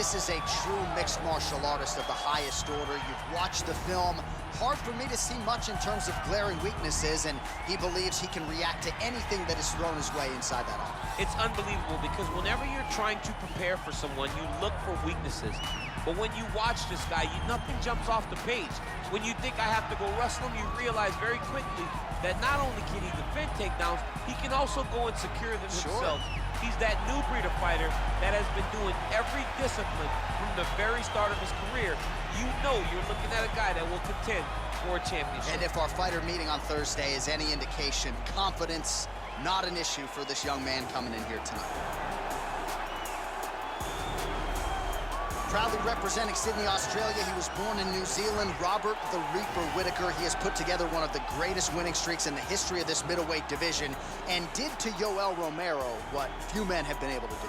This is a true mixed martial artist of the highest order. You've watched the film. Hard for me to see much in terms of glaring weaknesses, and he believes he can react to anything that is thrown his way inside that arm. It's unbelievable because whenever you're trying to prepare for someone, you look for weaknesses. But when you watch this guy, nothing jumps off the page. When you think I have to go wrestle him, you realize very quickly that not only can he defend takedowns, he can also go and secure them himself. He's that new breed of fighter that has been doing every discipline from the very start of his career. You know you're looking at a guy that will contend for a championship. And if our fighter meeting on Thursday is any indication, confidence, not an issue for this young man coming in here tonight. Proudly representing Sydney, Australia, he was born in New Zealand, Robert the Reaper Whittaker. He has put together one of the greatest winning streaks in the history of this middleweight division and did to Yoel Romero what few men have been able to do.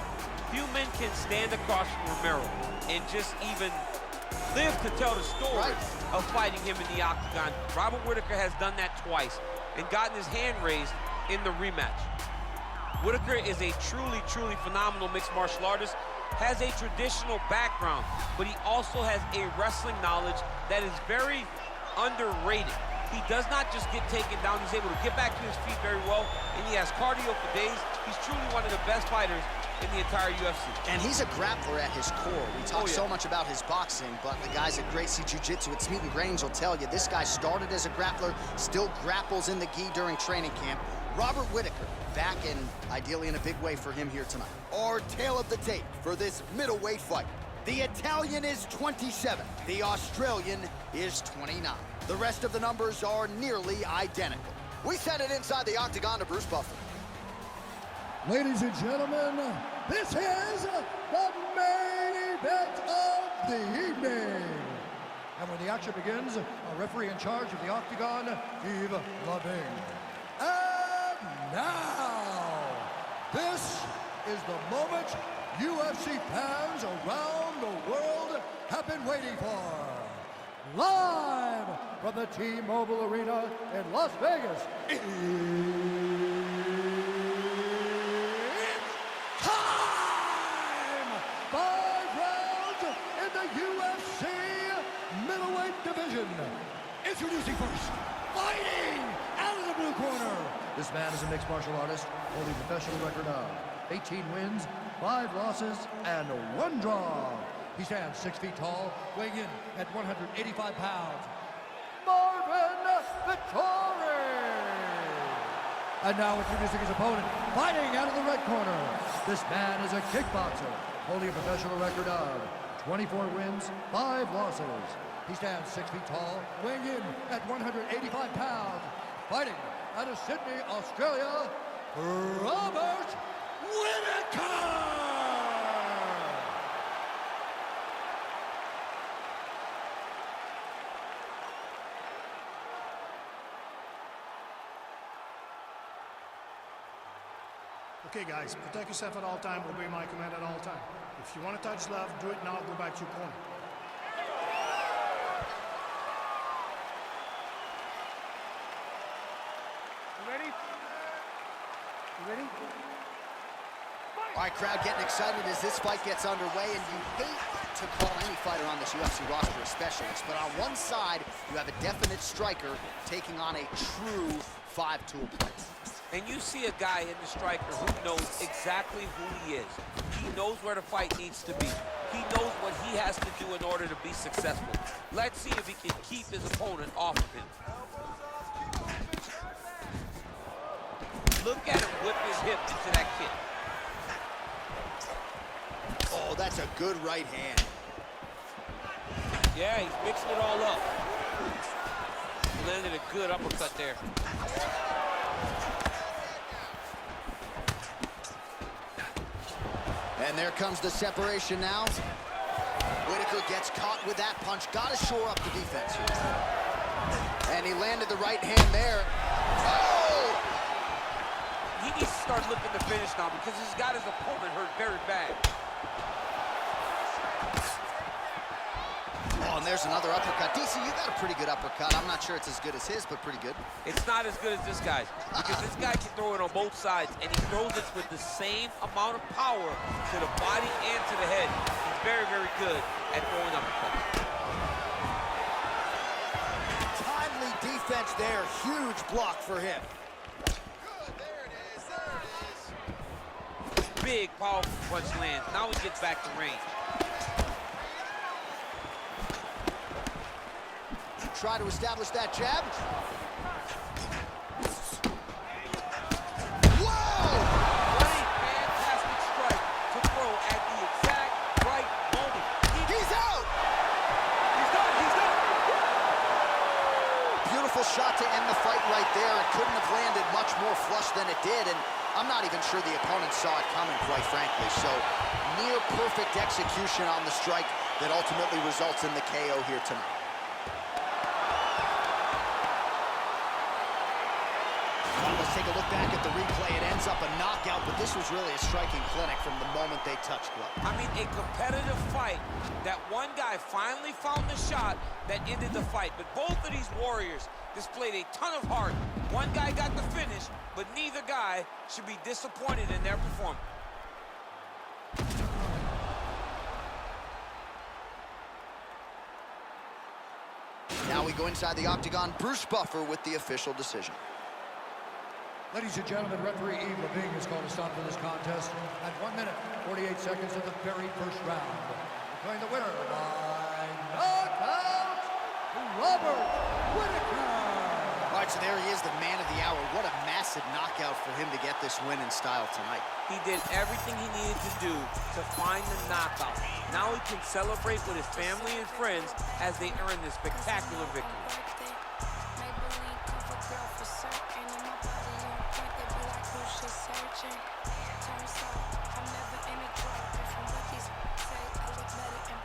Few men can stand across from Romero and just even live to tell the story of fighting him in the octagon. Robert Whittaker has done that twice and gotten his hand raised in the rematch. Whittaker is a truly, truly phenomenal mixed martial artist, has a traditional background, but he also has a wrestling knowledge that is very underrated. He does not just get taken down, he's able to get back to his feet very well, and he has cardio for days. He's truly one of the best fighters in the entire UFC. And he's a grappler at his core. We talk so much about his boxing, but the guys at Gracie Jiu-Jitsu at Smeaton Grange will tell you this guy started as a grappler, still grapples in the gi during training camp. Robert Whittaker back and ideally in a big way for him here tonight. Our tale of the tape for this middleweight fight. The Italian is 27. The Australian is 29. The rest of the numbers are nearly identical. We send it inside the octagon to Bruce Buffer. Ladies and gentlemen, this is the main event of the evening. And when the action begins, a referee in charge of the octagon, Yves Labing. And now, this is the moment UFC fans around the world have been waiting for. Live from the T-Mobile Arena in Las Vegas, it's time! 5 rounds in the UFC middleweight division. Introducing first, fighting out of the blue corner. This man is a mixed martial artist, holding a professional record of 18 wins, 5 losses, and 1 draw. He stands 6 feet tall, weighing in at 185 pounds. Marvin Vettori! And now introducing his opponent, fighting out of the red corner. This man is a kickboxer, holding a professional record of 24 wins, 5 losses. He stands 6 feet tall, weighing in at 185 pounds. Fighting out of Sydney, Australia, Robert Whittaker! Okay, guys, protect yourself at all time, obey my command at all time. If you want to touch love, do it now, go back to your corner. You ready? You ready? All right, crowd getting excited as this fight gets underway, and you hate to call any fighter on this UFC roster a specialist, but on one side, you have a definite striker taking on a true 5-tool player. And you see a guy in the striker who knows exactly who he is. He knows where the fight needs to be. He knows what he has to do in order to be successful. Let's see if he can keep his opponent off of him. Look at him whip his hip into that kick. Oh, that's a good right hand. Yeah, he's mixing it all up. He landed a good uppercut there. And there comes the separation now. Whittaker gets caught with that punch. Got to shore up the defense here. And he landed the right hand there. Oh! He needs to start looking to finish now because he's got his opponent hurt very bad. Oh, and there's another uppercut. DC, you got a pretty good uppercut. I'm not sure it's as good as his, but pretty good. It's not as good as this guy's because this guy can throw it on both sides, and he throws it with the same amount of power to the body and to the head. He's very, very good at throwing uppercuts. Timely defense there. Huge block for him. Good, there it is, there it is. Big, powerful punch lands. Now he gets back to range. Try to establish that jab. Whoa! What a fantastic strike to throw at the exact right moment. He's out! He's done, he's done. Beautiful shot to end the fight right there. It couldn't have landed much more flush than it did, and I'm not even sure the opponent saw it coming, quite frankly. So, near perfect execution on the strike that ultimately results in the KO here tonight. Let's take a look back at the replay. It ends up a knockout, but this was really a striking clinic from the moment they touched glove. I mean, a competitive fight that one guy finally found the shot that ended the fight. But both of these warriors displayed a ton of heart. One guy got the finish, but neither guy should be disappointed in their performance. Now we go inside the octagon. Bruce Buffer with the official decision. Ladies and gentlemen, referee Yves Levine has called a stop to this contest at 1 minute, 48 seconds of the very first round. Declaring the winner by knockout, Robert Whittaker. All right, so there he is, the man of the hour. What a massive knockout for him to get this win in style tonight. He did everything he needed to do to find the knockout. Now he can celebrate with his family and friends as they earn this spectacular victory.